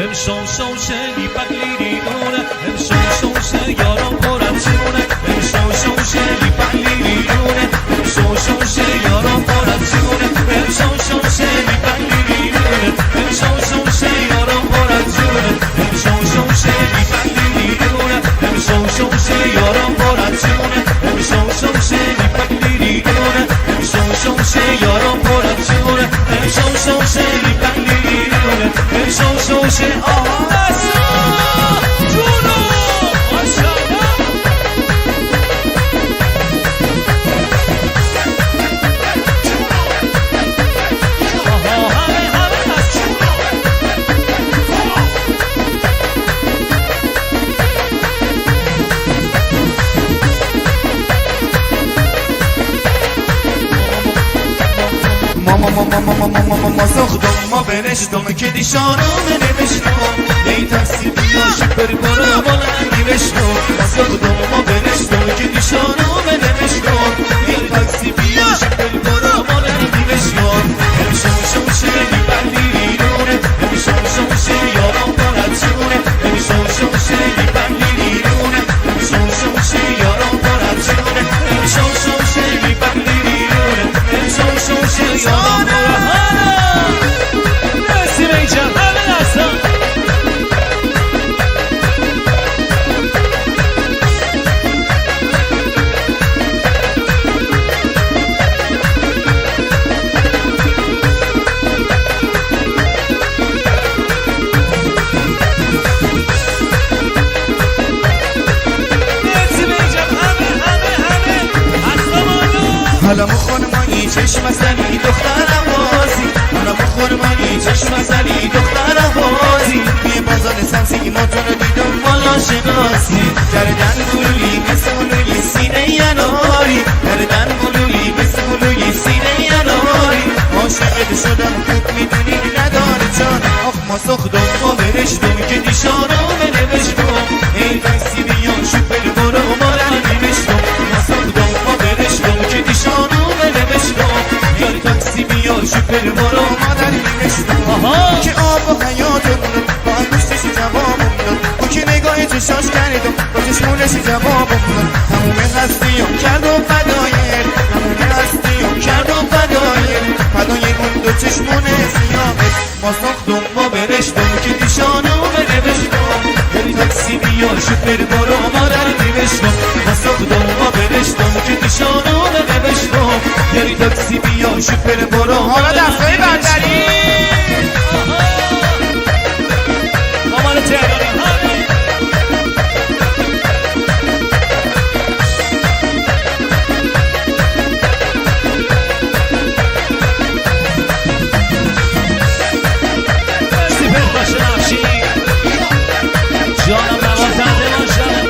امشوشه لیپلیریونه امشوشه یارم پرم چونه امشوشه لیپلیریونه امشوشه یارم پرم چونه امشوشه لیپلیریونه امشوشه یارم پرم چونه امشوشه لیپلیریونه امشوشه یارم پرم چونه امشوشه لیپلیریونه امشوشه یارم پرم چونه امشوشه لیپلیریونه امشوشه ما ساختم ما برشتم که دیشانم نوشتم ای تاکسی بیا شپر برو بلندی بشتم ما ساختم ما برشتم که دیشانم نوشتم ای تاکسی بیا شپر برو بلندی بشتم امشوشه لیپلیریونه امشوشه یارم پرد شونه امشوشه لیپلیریونه امشوشه یارم پرد شونه امشوشه لیپلیریونه امشوشه یارم حالا مخورمانی چشم زنی دخترم بازی حالا مخورمانی چشم زنی دخترم بازی یه بازار سبزی ماتون رو دیدم مالا شناسی گردن گلولی مثل گلوی سینه یناری گردن گلولی مثل گلوی سینه یناری عاشقت شدم خوب میدونی نداره جان آخ ما ساختم ما برشتم که دیشانم نوشتم ای تاکسی بیا شوفر برو مالندی بشتم ما ساختم ما برشتم که دیشانم نوشتم ای تاکسی بیا شوفر برو مالندی بشتم که آب و حیاتم با انگشتش جوابم داد با که نگاه چشاش کردم با چشمونش جوابم داد همون هستیم کرد و فدایر همون هستیم کرد و فدایر اون دو چشمونه سیاهت ما ساختم ما برشتم که دیشانم نوشتم ای تاکسی بیا شوفر برو مالندی بشتم ما ساختم ما برشتم که دیشانم نوشتم ای تاکسی بیا شوفر برو حالا دستای بندری مامان تهرانی جانم نوازنده باشم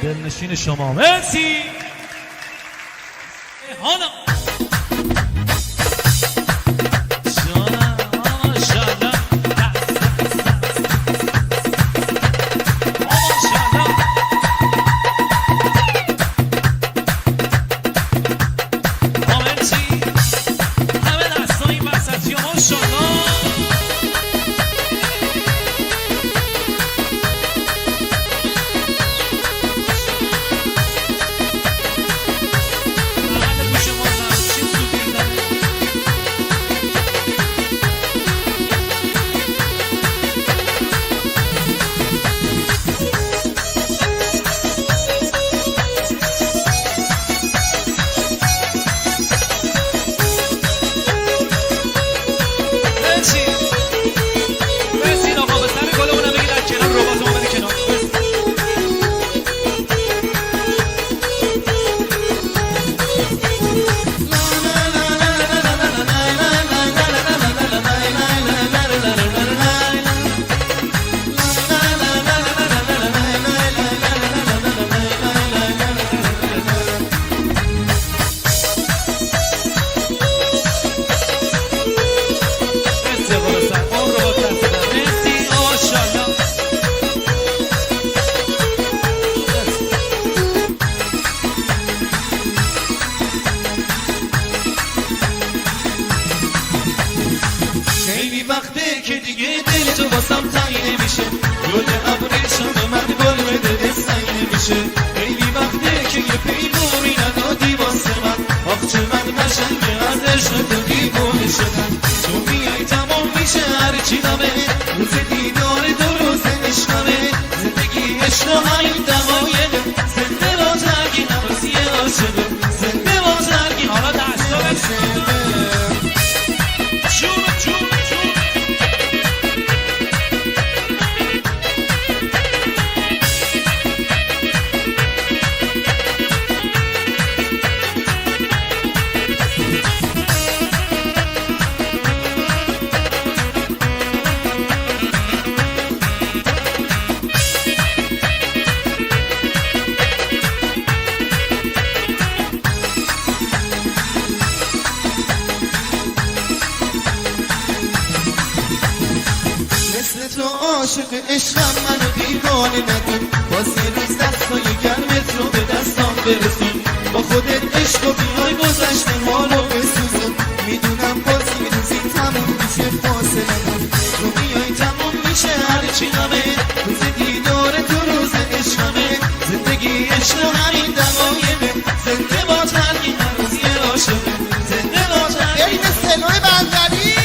دلنشین شما. مرسی هانا جانم ماشاءالله ماشاءالله. مرسی همه دستان این وسطی ماشاءالله. که دیگه دل تو واسم تنگ نمیشه، گل ابریشم من گل بده سنگ نمیشه. خیلی وقته که یه پیمونی ندادی واسه من، آخ چه من قشنگه از عشق تو دیوونه شدم. تو میای تمام میشه هرچی نمه، روز دیدار دو روز عشقمه. زندگی عشق و همین دقایقه، زنده با ترگی نمازی عاشقه، زنده با ترگی. حالا دستا بسه تو عاشق عشقم منو دیوانه نکن، باز یه روز دستای گرمت رو به دستام برسون. با خودت عشق و بیای گذشته حالو بسوزون. میدونم باز یه روزی تموم میشه فاصله من، تو میای تموم میشه هرچی غمه. روز دیدار تو روز عشقمه، زندگی عشق و همین دقایقه، زنده با ترگی هر روز یه عاشقه، زنده با ترگی. بریم سلوی بندری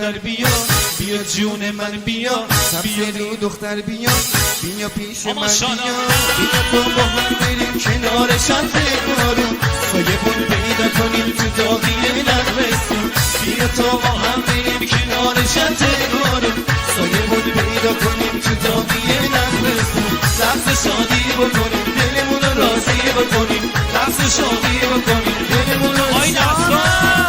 دختر بیا بیا جون من بیا سبز رو دختر بیا بیا پیش من بیا بیا تو با هم بریم کنار شط بارون سایه بون پیدا کنیم تو داغی نقرسون بیا تو با هم بریم کنار شط بارون سایه بون پیدا کنیم تو داغی نقرسون لحظه شادی بکنیم دلمون رو راضی بکنیم لحظه شادی بکنیم دلمون رو راضی بکنیم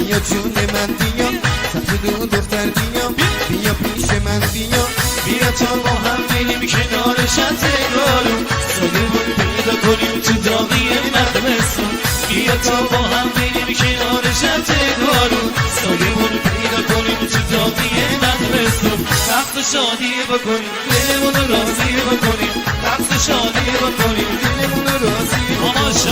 بیا جون من بیا سبز رو دختر بیا بیا پیش من بیا بیا تا با هم بریم کنار شط بارون سایه بون پیدا کنیم تو داغی مقمصون بیا تا با هم بریم کنار شط بارون سایه بون پیدا کنیم تو داغی مقمصون رقص شادی بکنیم دلمون رو راضی بکنیم رقص شادی بکنیم دلمون رو راضی بکنیم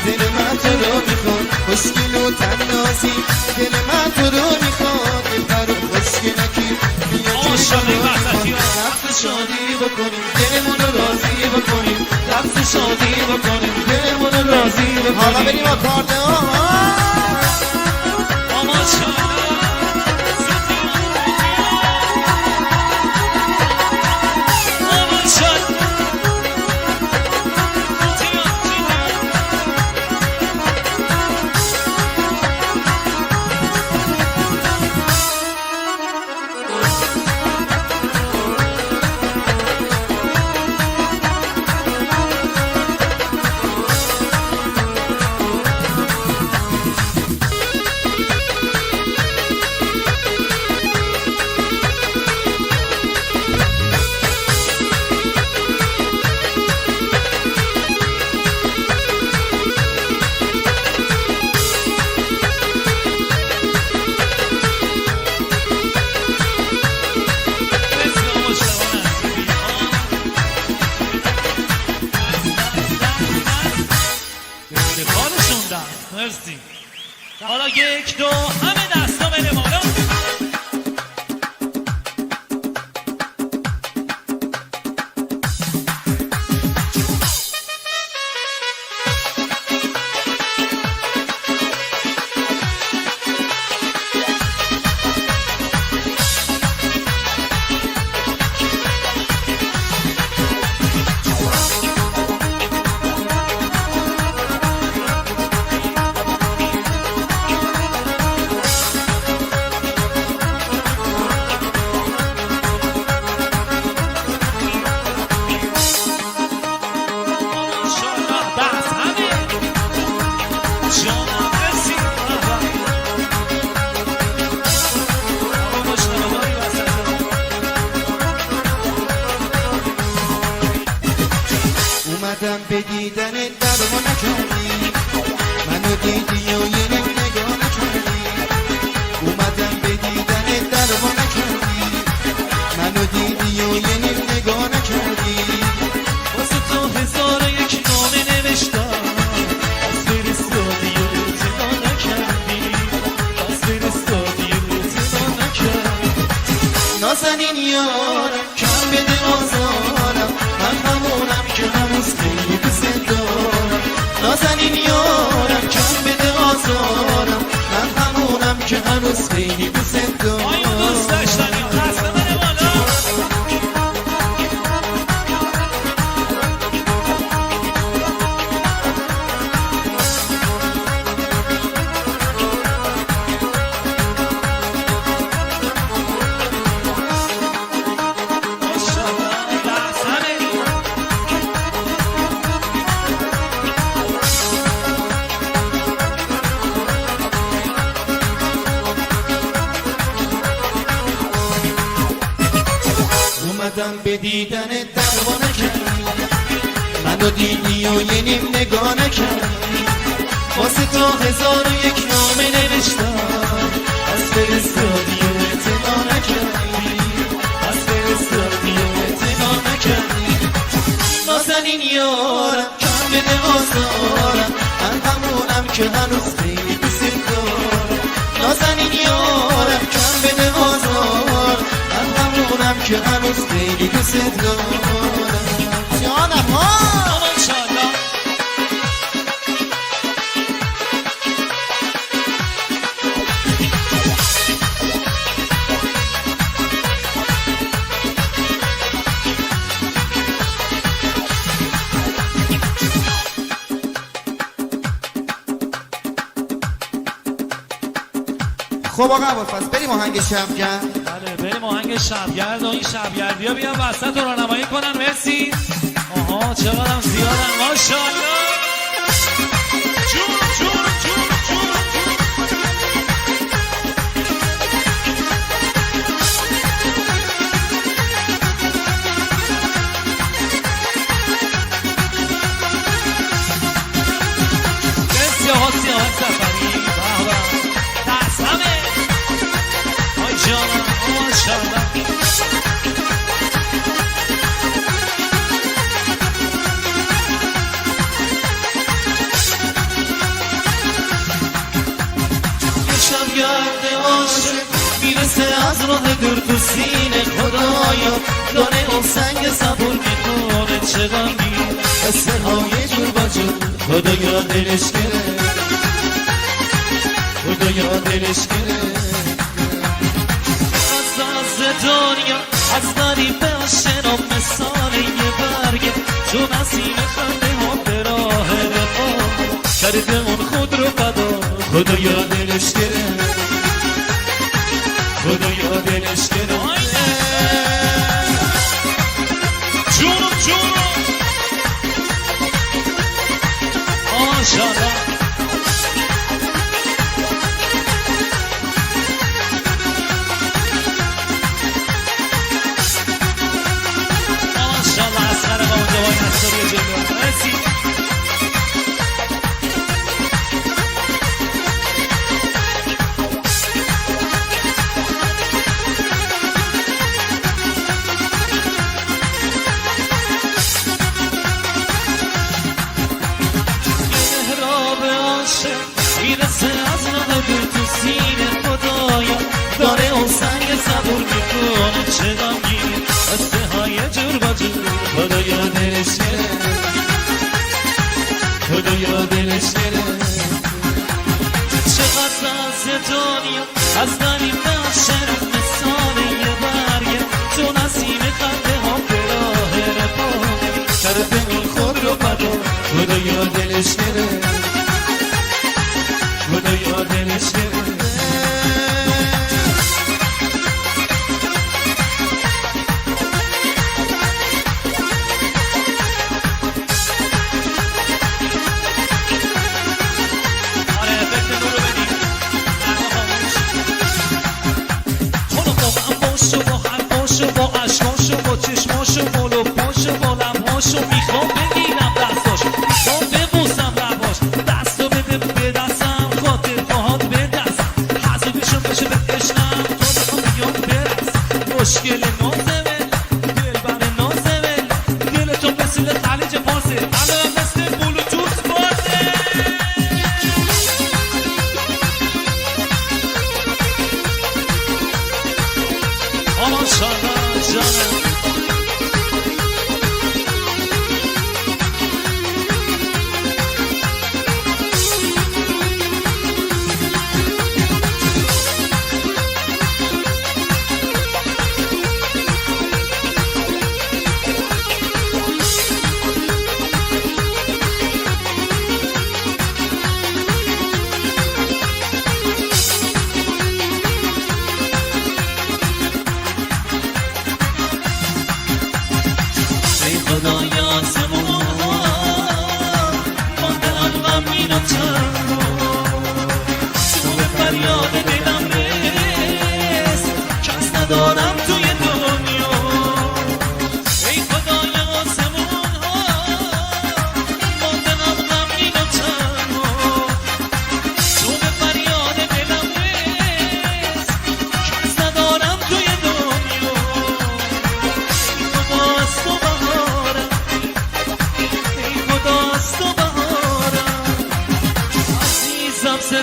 دل من تو رو میخواد خوشگل و تنازی دل من تو رو میخواد دل رو خوشگلکی بیا جون رقص شادی بکنیم دلمون رو راضی بکنیم رقص شادی بکنیم دلمون رو راضی بکنیم حالا بریم آکاردئون مرسی. حالا یک دو همه دستا بده بالا. اومدم به دیدنت درمو نکردی منو دیدی و یه نگاه نکردی اومدم به دیدنت درمو نکردی منو دیدی و یه نگاه نکردی واسه تو هزار یک نامه نوشتم از فرستادی و اعتنا نکردی از فرستادی و اعتنا نکردی نازنین یارم کم بده آزارم من همونم که هنوز خیلی دوست دارم نازنین یارم کم بده آزارم من همونم که هنوز خیلی دوست دارم آیا دوست داشتنی خسته بده بالا اومدم به دیدن دروا نکردی منو دیدی و یه نیم نگاه نکردی واسه تا 1001 نامه نوشتم از فرستادی و اعتنا نکردی از فرستادی و اعتنا نکردی نازنین یارم کم بده آزارم من همونم که هنوز خیلی دوست دارم نازنین یارم کم بده آزارم من همونم که هنوز خیلی دوست دارم جانم ها خب آقا ابوالفضل بریم آهنگ شبگرد. بله بریم آهنگ شبگرد و این شبگردی ها بیان وسط رو راهنمایی کنن. مرسی. آها چقدرم زیادن ماشاءالله. جون جون جون جون مرسی آقا سیاه سفری. جانم ماشاءالله. یه شبگرد عاشق میرسه از راه دور تو سینه خدایا دانه اون سنگ صبور میکنه چه غمگی قصه های جور با جور خدایا دلش گره خدایا دلش گره دنیا از غریبه آشنا مثال یه برگه تو نسیم خنده ها به راه رفا کرده اون خود رو فدا خدایا دلش گره خدایا دلش گره جونو جونو ماشاءالله. میرسه از راه دور تو سینه خدایا داره اون سنگ صبور میکنه چه غمگین قصه های جور با جور خدایا دلش گره خدایا دلش گره چقدر از دنیا از غریبه عاشق مثال یه برگه تو نسیم خنده ها به راه رفا کرده اون خود رو فدا خدایا دلش گره خدایا دلش گره. آره افکت نورو بدیم خونو با انباشو با حرفاشو با عشقاشو با چشماشو با لپاشو با لبهاشو میخوام بگیرم دستاشو میخوام ببوسم لباش دستو بده به دستم مشکل نازمه دل بر نازمه دل تو مثل خلیج فارسه الان مثل بلوتوث بازه ماشاءالله جانم.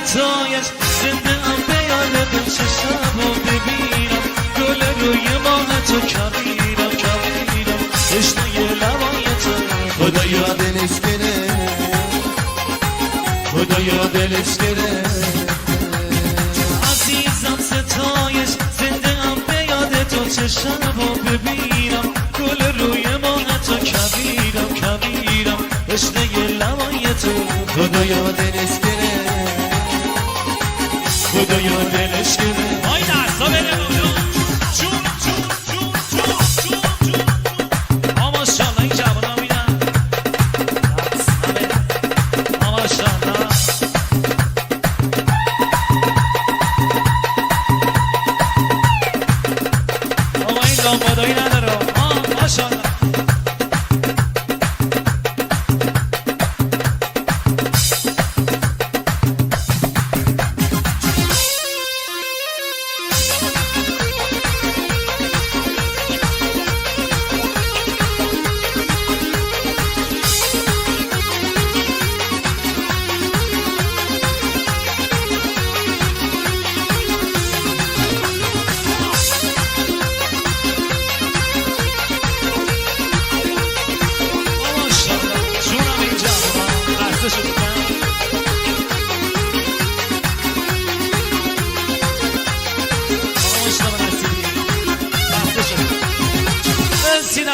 ستایش زنده ام به یادت چه شب و ببینم گل روی ماه تو کبیرم کبیرم تشنه لبای تو خدایا دلش گرفت خدایا دلش گرفت عزیزم ستایش زنده ام به یاد تو چه شب و ببینم گل روی ماه تو کبیرم کبیرم تشنه لبای تو خدایا دلش گرفت خدایا دلش گرفت آی دستا بره بودو جون جون جون جون جون جون ماشاءالله این جوان ها میدن ماشاءالله آقا این لامبادایی نداره ماشاءالله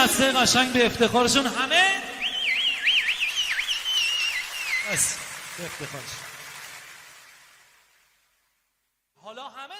دسته قشنگ به افتخارشون همه بس به افتخارشون حالا همه